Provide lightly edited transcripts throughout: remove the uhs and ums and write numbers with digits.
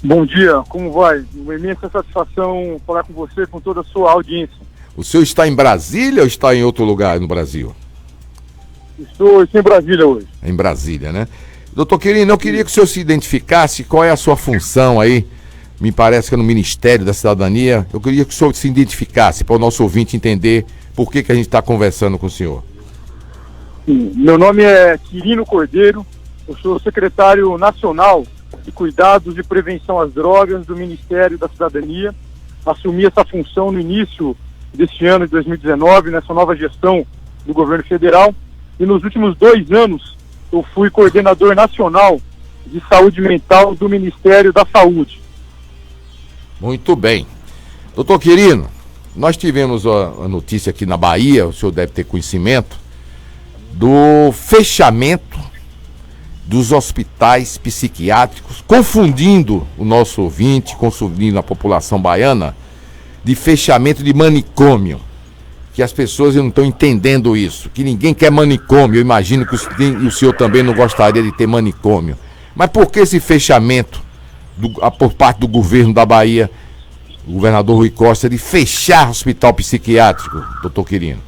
Bom dia, como vai? Uma imensa satisfação falar com você, com toda a sua audiência. O senhor está em Brasília ou está em outro lugar no Brasil? Estou em Brasília hoje. Em Brasília, né? Doutor Quirino, eu queria que o senhor se identificasse, qual é a sua função aí, me parece que é no Ministério da Cidadania. Eu queria que o senhor se identificasse, para o nosso ouvinte entender por que a gente está conversando com o senhor. Sim, meu nome é Quirino Cordeiro, eu sou secretário nacional de Cuidados e Prevenção às Drogas do Ministério da Cidadania. Assumi essa função no início deste ano de 2019, nessa nova gestão do governo federal, e nos últimos 2 anos eu fui coordenador nacional de saúde mental do Ministério da Saúde. Muito bem. Doutor Quirino, nós tivemos a notícia aqui na Bahia, o senhor deve ter conhecimento, do fechamento dos hospitais psiquiátricos, confundindo o nosso ouvinte, confundindo a população baiana, de fechamento de manicômio. Que as pessoas não estão entendendo isso, que ninguém quer manicômio. Eu imagino que o senhor também não gostaria de ter manicômio. Mas por que esse fechamento por parte do governo da Bahia, o governador Rui Costa, de fechar hospital psiquiátrico, doutor Quirino?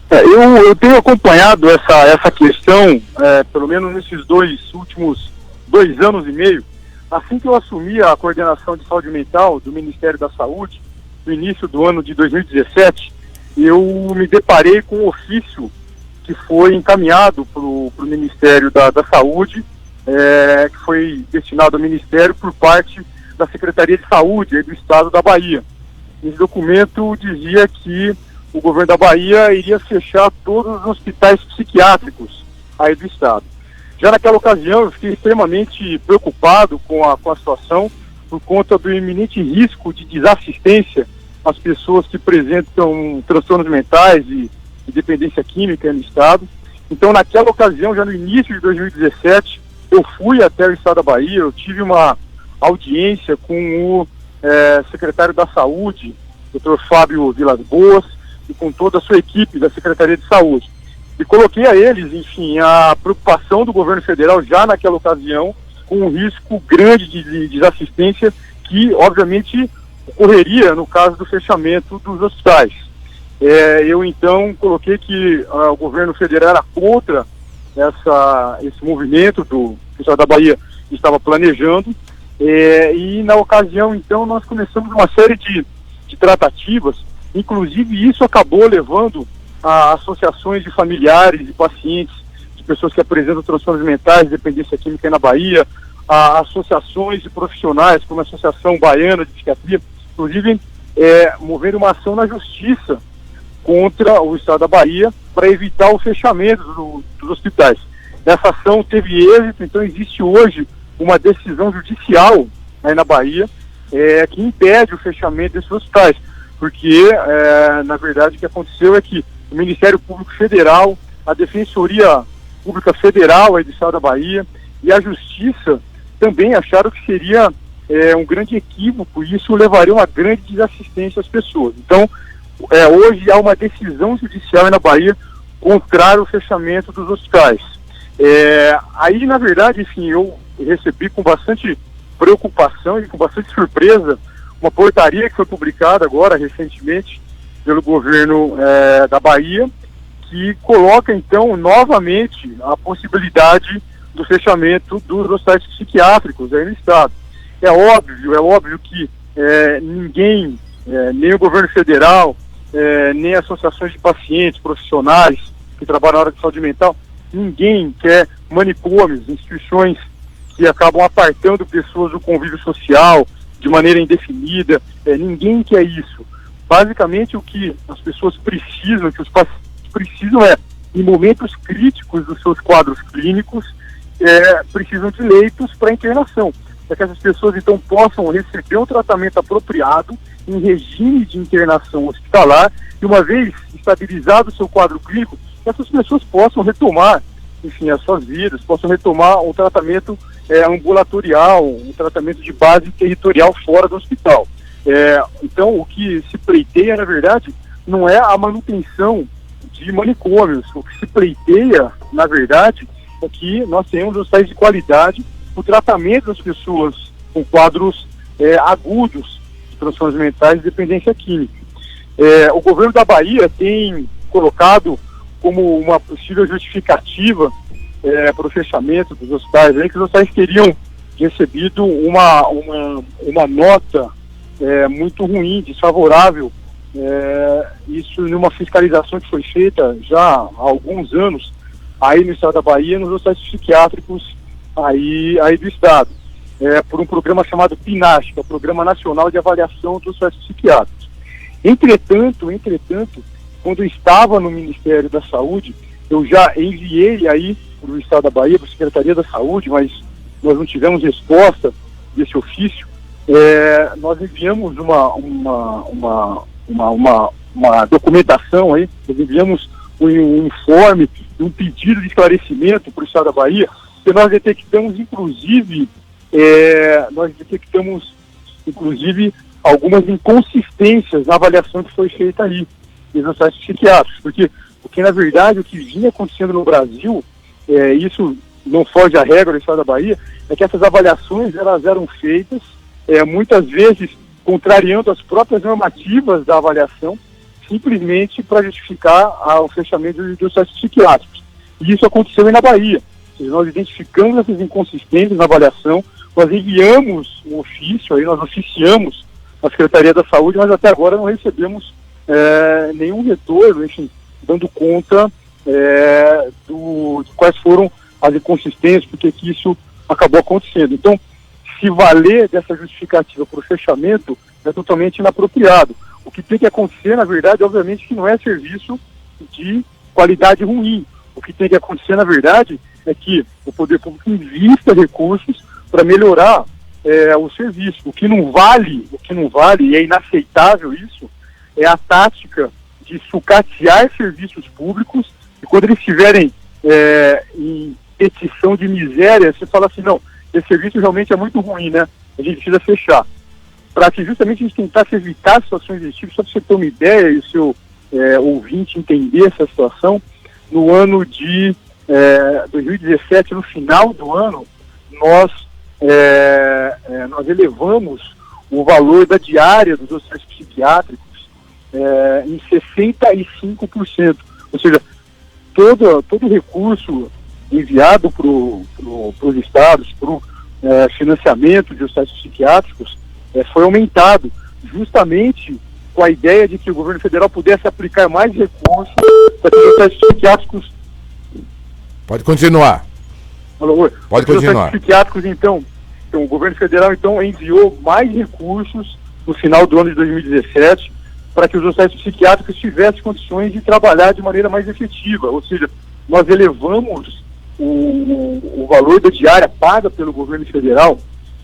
Eu tenho acompanhado essa questão, pelo menos nesses últimos 2 anos e meio. Assim que eu assumi a coordenação de saúde mental do Ministério da Saúde, no início do ano de 2017, eu me deparei com um ofício que foi encaminhado para o Ministério da Saúde, que foi destinado ao Ministério por parte da Secretaria de Saúde do Estado da Bahia. Esse documento dizia que o governo da Bahia iria fechar todos os hospitais psiquiátricos aí do Estado. Já naquela ocasião eu fiquei extremamente preocupado com a situação, por conta do iminente risco de desassistência às pessoas que apresentam transtornos mentais e dependência química no Estado. Então, naquela ocasião, já no início de 2017, eu fui até o Estado da Bahia, eu tive uma audiência com o secretário da Saúde, Dr. Fábio Vilas Boas, e com toda a sua equipe da Secretaria de Saúde. E coloquei a eles, enfim, a preocupação do governo federal já naquela ocasião, com um risco grande de desassistência que, obviamente, ocorreria no caso do fechamento dos hospitais. Eu, então, coloquei que o governo federal era contra esse movimento que o Estado da Bahia estava planejando, e na ocasião, então, nós começamos uma série de tratativas. Inclusive, isso acabou levando a associações de familiares e pacientes de pessoas que apresentam transtornos mentais, dependência química na Bahia, a associações de profissionais, como a Associação Baiana de Psiquiatria, inclusive movendo uma ação na justiça contra o Estado da Bahia para evitar o fechamento dos hospitais. Essa ação teve êxito, então existe hoje uma decisão judicial aí na Bahia que impede o fechamento desses hospitais, porque, na verdade, o que aconteceu é que o Ministério Público Federal, a Defensoria Pública Federal aí do Estado da Bahia e a Justiça também acharam que seria um grande equívoco e isso levaria a uma grande desassistência às pessoas. Então, hoje há uma decisão judicial na Bahia contrária ao fechamento dos hospitais. Aí, na verdade, enfim, eu recebi com bastante preocupação e com bastante surpresa uma portaria que foi publicada agora, recentemente, pelo governo da Bahia, que coloca, então, novamente a possibilidade do fechamento dos hospitais psiquiátricos aí no Estado. É óbvio que ninguém, nem o governo federal, nem associações de pacientes, profissionais que trabalham na área de saúde mental, ninguém quer manicômios, instituições que acabam apartando pessoas do convívio social de maneira indefinida. Ninguém quer isso. Basicamente, o que as pessoas precisam, que os pacientes precisam em momentos críticos dos seus quadros clínicos, precisam de leitos para internação, para que essas pessoas, então, possam receber um tratamento apropriado em regime de internação hospitalar, e uma vez estabilizado o seu quadro clínico, essas pessoas possam retomar, enfim, as suas vidas, possam retomar um tratamento ambulatorial, um tratamento de base territorial fora do hospital. Então, o que se pleiteia, na verdade, não é a manutenção de manicômios. O que se pleiteia, na verdade, é que nós tenhamos hospitais de qualidade, o tratamento das pessoas com quadros agudos de transtornos mentais e dependência química. O governo da Bahia tem colocado como uma possível justificativa para o fechamento dos hospitais, que os hospitais teriam recebido uma nota muito ruim, desfavorável, isso numa fiscalização que foi feita já há alguns anos aí no estado da Bahia, nos hospitais psiquiátricos aí do estado, por um programa chamado PNASH, que é o Programa Nacional de Avaliação dos Hospitais Psiquiátricos. Entretanto, quando eu estava no Ministério da Saúde, eu já enviei aí para o estado da Bahia, para a Secretaria da Saúde, mas nós não tivemos resposta desse ofício. Nós enviamos uma documentação aí, nós enviamos um informe, um pedido de esclarecimento para o estado da Bahia, que nós detectamos inclusive algumas inconsistências na avaliação que foi feita aí nos hospitais psiquiátricos, porque na verdade o que vinha acontecendo no Brasil, isso não foge à regra do estado da Bahia, é que essas avaliações elas eram feitas muitas vezes contrariando as próprias normativas da avaliação, simplesmente para justificar o fechamento dos hospitais psiquiátricos. E isso aconteceu aí na Bahia. Ou seja, nós identificamos essas inconsistências na avaliação, nós enviamos um ofício, aí nós oficiamos a Secretaria da Saúde, mas até agora não recebemos nenhum retorno, enfim, dando conta de quais foram as inconsistências, porque que isso acabou acontecendo. Então, se valer dessa justificativa para o fechamento é totalmente inapropriado. O que tem que acontecer, na verdade, obviamente, que não é serviço de qualidade ruim. O que tem que acontecer, na verdade, é que o poder público invista recursos para melhorar o serviço. O que não vale, e é inaceitável isso, é a tática de sucatear serviços públicos, e quando eles estiverem em petição de miséria, você fala assim, não, esse serviço realmente é muito ruim, né? A gente precisa fechar. Para que justamente a gente tentasse evitar situações desse tipo, só para você ter uma ideia e o seu ouvinte entender essa situação, no ano de 2017, no final do ano, nós elevamos o valor da diária dos hospitais psiquiátricos em 65%. Ou seja, todo recurso enviado para os estados, para o financiamento de hospitais psiquiátricos, foi aumentado, justamente com a ideia de que o governo federal pudesse aplicar mais recursos para que os hospitais psiquiátricos... Pode continuar. Pode continuar. Os hospitais psiquiátricos, então, o governo federal, então, enviou mais recursos no final do ano de 2017 para que os hospitais psiquiátricos tivessem condições de trabalhar de maneira mais efetiva. Ou seja, nós elevamos o valor da diária paga pelo governo federal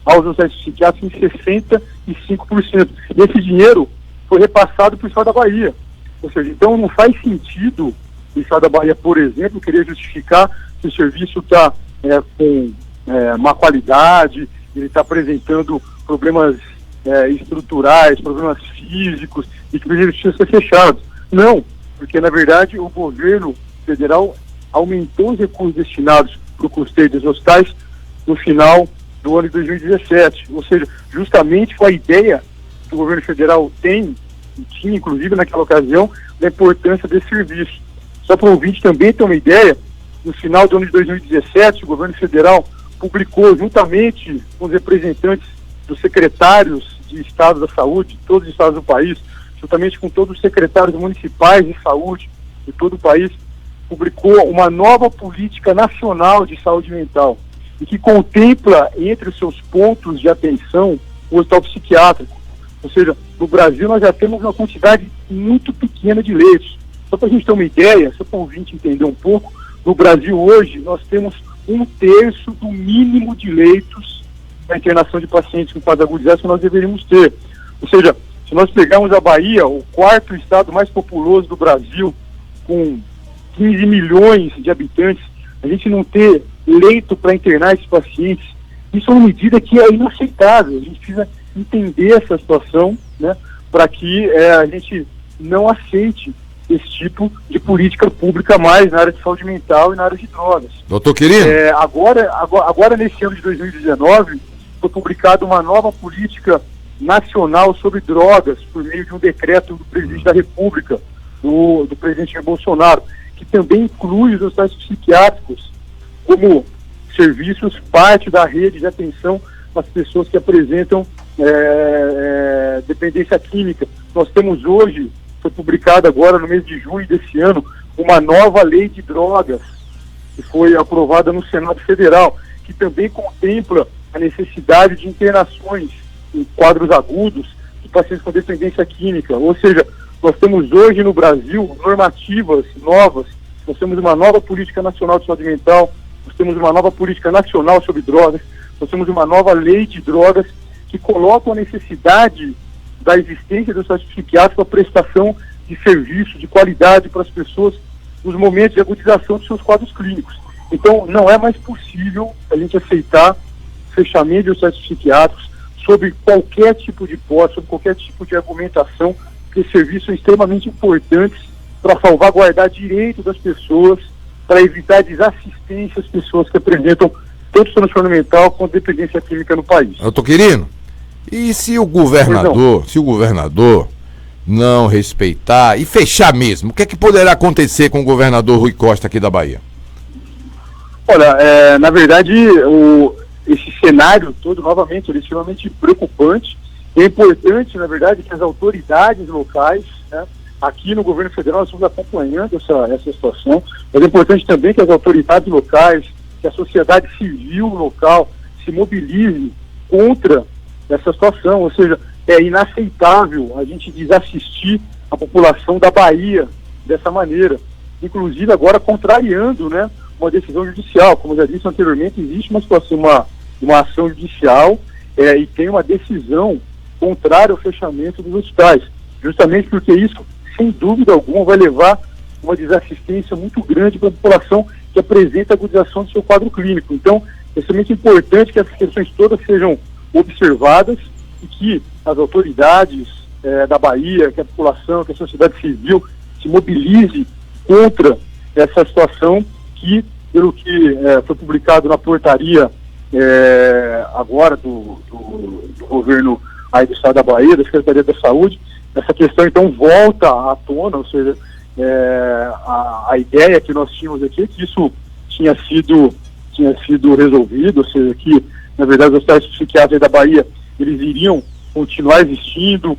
aos hospitais psiquiátricos em 65%. E esse dinheiro foi repassado para o estado da Bahia. Ou seja, então não faz sentido o estado da Bahia, por exemplo, querer justificar que o serviço está com má qualidade, ele está apresentando problemas estruturais, problemas físicos, e que precisa ser fechado. Não, porque na verdade o governo federal aumentou os recursos destinados para o custeio dos hospitais no final do ano de 2017. Ou seja, justamente com a ideia que o governo federal tem, e tinha inclusive naquela ocasião, da importância desse serviço. Só para o ouvinte também ter uma ideia, no final do ano de 2017, o governo federal publicou, juntamente com os representantes dos secretários de Estado da Saúde, de todos os estados do país, juntamente com todos os secretários municipais de saúde de todo o país, publicou uma nova política nacional de saúde mental, e que contempla entre os seus pontos de atenção o hospital psiquiátrico. Ou seja, no Brasil nós já temos uma quantidade muito pequena de leitos. Só para a gente ter uma ideia, só para o ouvinte entender um pouco, no Brasil hoje nós temos 1/3 do mínimo de leitos da internação de pacientes com quadros agudizados que nós deveríamos ter. Ou seja, se nós pegarmos a Bahia, o 4º estado mais populoso do Brasil, com 15 milhões de habitantes, a gente não ter leito para internar esses pacientes, isso é uma medida que é inaceitável. A gente precisa entender essa situação, né, para que a gente não aceite esse tipo de política pública mais na área de saúde mental e na área de drogas. Doutor Quirino? Agora, nesse ano de 2019, foi publicada uma nova política nacional sobre drogas, por meio de um decreto do presidente da República, do presidente Bolsonaro, que também inclui os hospitais psiquiátricos como serviços, parte da rede de atenção às pessoas que apresentam dependência química. Nós temos hoje, foi publicada agora no mês de junho desse ano, uma nova lei de drogas, que foi aprovada no Senado Federal, que também contempla a necessidade de internações em quadros agudos de pacientes com dependência química. Ou seja, nós temos hoje no Brasil normativas novas, nós temos uma nova política nacional de saúde mental, nós temos uma nova política nacional sobre drogas, nós temos uma nova lei de drogas que coloca a necessidade da existência dos hospitais psiquiátricos para a prestação de serviço de qualidade para as pessoas nos momentos de agudização de seus quadros clínicos. Então, não é mais possível a gente aceitar fechamento de hospitais psiquiátricos sobre qualquer tipo de hipótese, sobre qualquer tipo de argumentação, porque serviços são extremamente importantes para salvaguardar direito das pessoas, para evitar desassistência às pessoas que apresentam tanto transtorno mental quanto dependência química no país. Doutor Quirino, e se o governador não respeitar e fechar mesmo, o que é que poderá acontecer com o governador Rui Costa aqui da Bahia? Olha, na verdade, esse cenário todo, novamente, ele é extremamente preocupante. É importante, na verdade, que as autoridades locais, né, aqui no governo federal, nós estamos acompanhando essa situação, mas é importante também que as autoridades locais, que a sociedade civil local se mobilize contra essa situação. Ou seja, é inaceitável a gente desassistir a população da Bahia dessa maneira, inclusive agora contrariando, né, uma decisão judicial. Como eu já disse anteriormente, existe uma situação, uma ação judicial e tem uma decisão contrária ao fechamento dos hospitais, justamente porque isso, sem dúvida alguma, vai levar uma desassistência muito grande para a população que apresenta agudização do seu quadro clínico. Então, é extremamente importante que essas questões todas sejam observadas e que as autoridades da Bahia, que a população, que a sociedade civil se mobilize contra essa situação que, pelo que foi publicado na portaria agora do governo aí do estado da Bahia, da Secretaria da Saúde, essa questão então volta à tona. Ou seja, a ideia que nós tínhamos aqui é que isso tinha sido resolvido, ou seja, que na verdade os hospitais psiquiátricos da Bahia eles iriam continuar existindo,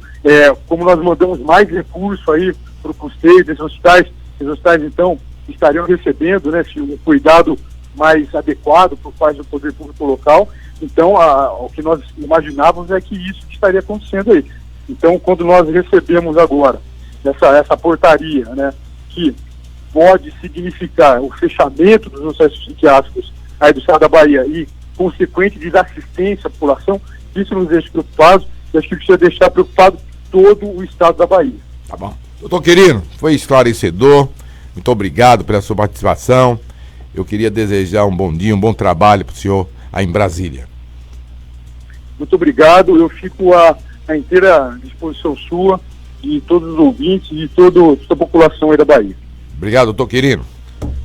como nós mandamos mais recursos aí para o custeio desses hospitais, esses hospitais então estariam recebendo, né, um cuidado mais adequado por parte do poder público local. Então, o que nós imaginávamos é que isso estaria acontecendo aí. Então, quando nós recebemos agora essa portaria, né, que pode significar o fechamento dos hospitais psiquiátricos aí do estado da Bahia e consequente desassistência à população, isso nos deixa preocupados e acho que precisa deixar preocupado todo o estado da Bahia. Tá bom. Doutor Quirino, foi esclarecedor. Muito obrigado pela sua participação. Eu queria desejar um bom dia, um bom trabalho para o senhor aí em Brasília. Muito obrigado. Eu fico à inteira disposição sua, de todos os ouvintes e de toda a população aí da Bahia. Obrigado, doutor Quirino.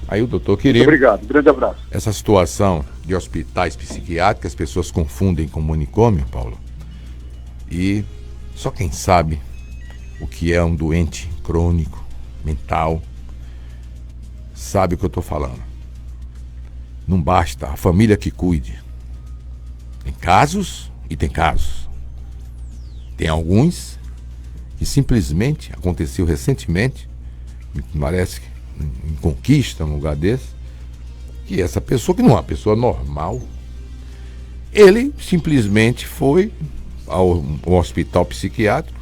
Aí o doutor Quirino. Muito obrigado. Grande abraço. Essa situação de hospitais psiquiátricos, as pessoas confundem com manicômio, Paulo. E só quem sabe o que é um doente crônico, mental, sabe o que eu estou falando. Não basta a família que cuide. Tem casos e tem casos. Tem alguns que simplesmente, aconteceu recentemente, me parece que em Conquista, num lugar desse, que essa pessoa, que não é uma pessoa normal, ele simplesmente foi ao hospital psiquiátrico,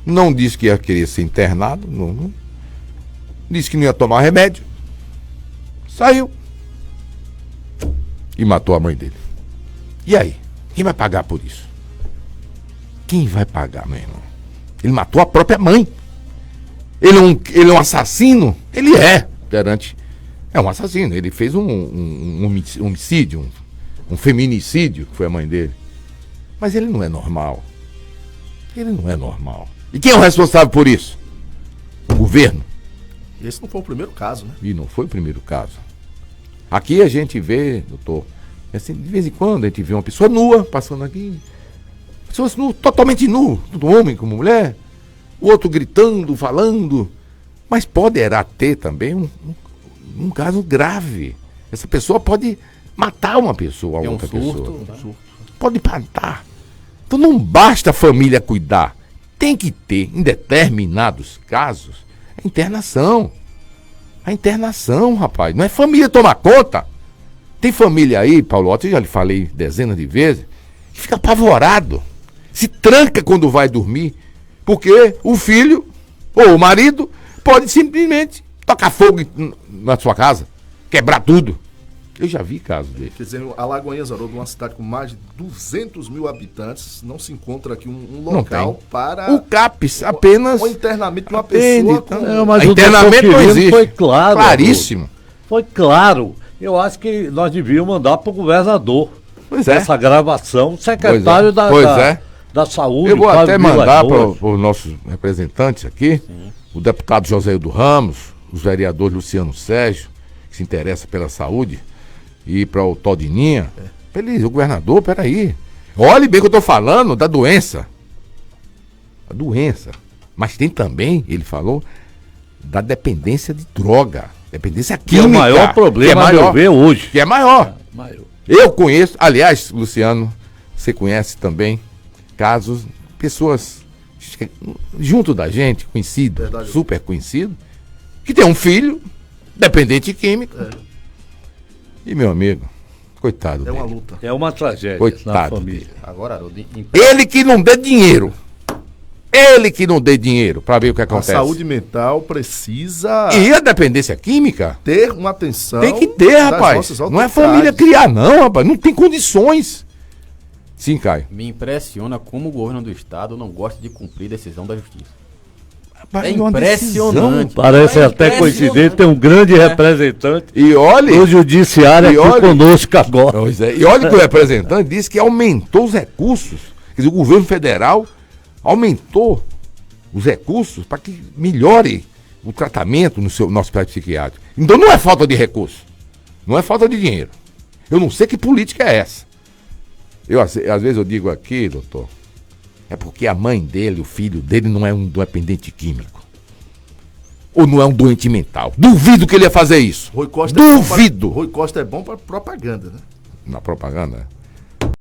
não disse que ia querer ser internado, não disse que não ia tomar remédio, saiu e matou a mãe dele. E aí? Quem vai pagar por isso? Quem vai pagar, meu irmão? Ele matou a própria mãe. Ele é um assassino? Ele é, perante. É um assassino. Ele fez um homicídio, um feminicídio, que foi a mãe dele. Mas ele não é normal. Ele não é normal. E quem é o responsável por isso? O governo. Esse não foi o primeiro caso, né? E não foi o primeiro caso. Aqui a gente vê, doutor, Assim, de vez em quando a gente vê uma pessoa nua passando aqui. Pessoas nuas, totalmente nu, tanto homem como mulher. O outro gritando, falando. Mas poderá ter também um caso grave. Essa pessoa pode matar uma pessoa, a outra pessoa. Pode matar. Então não basta a família cuidar. Tem que ter, em determinados casos, a internação. A internação, rapaz. Não é família tomar conta. Tem família aí, Paulo Otto, eu já lhe falei dezenas de vezes, que fica apavorado. Se tranca quando vai dormir, porque o filho ou o marido pode simplesmente tocar fogo na sua casa, quebrar tudo. Eu já vi casos dele. Quer dizer, Alagoinhas, Haroldo, uma cidade com mais de 200 mil habitantes, não se encontra aqui um local para... O CAPES apenas... O internamento de uma pessoa com... Mas internamento não existe. Foi claro. Claríssimo. Haroldo. Foi claro. Eu acho que nós devíamos mandar para o governador Pois é. essa gravação, secretário da Saúde. Eu vou até mandar para Boas. os nossos representantes aqui, o deputado José Hildo Ramos, os vereadores Luciano Sérgio, que se interessa pela saúde, e para o Todininha. O governador, peraí. Olhe bem o que eu estou falando da doença. A doença. Mas tem também, ele falou, da dependência de droga. Dependência química. Que é o maior problema que é maior, ver hoje. Que é maior. Maior. Eu conheço, aliás, Luciano, você conhece também casos, pessoas junto da gente, conhecido, Verdade. super conhecido, que tem um filho dependente químico. E meu amigo, coitado É uma dele. luta. É uma tragédia Coitado na família. dele. Agora, Haroldo, Ele que não dê dinheiro. Ele que não dê dinheiro para ver o que A acontece. saúde mental precisa E a dependência química? ter uma atenção. Tem que ter, das rapaz. nossas Não é autoridades. família criar, não, rapaz. Não tem condições. Sim, Caio. me impressiona como o governo do estado não gosta de cumprir decisão da justiça. Rapaz, É uma impressionante. decisão. Parece É até impressionante. coincidente, tem um grande representante E olhe. do judiciário E aqui olhe- conosco agora. Pois é. E olha que o representante disse que aumentou os recursos. Quer dizer, o governo federal aumentou os recursos para que melhore o tratamento no nosso hospital psiquiátrico. Então não é falta de recurso. Não é falta de dinheiro. Eu não sei que política é essa. Às vezes eu digo aqui, doutor, é porque a mãe dele, o filho dele não é um dependente químico. Ou não é um doente mental. Duvido que ele ia fazer isso. Rui Costa Duvido. Rui Costa é bom para propaganda, né? Na propaganda.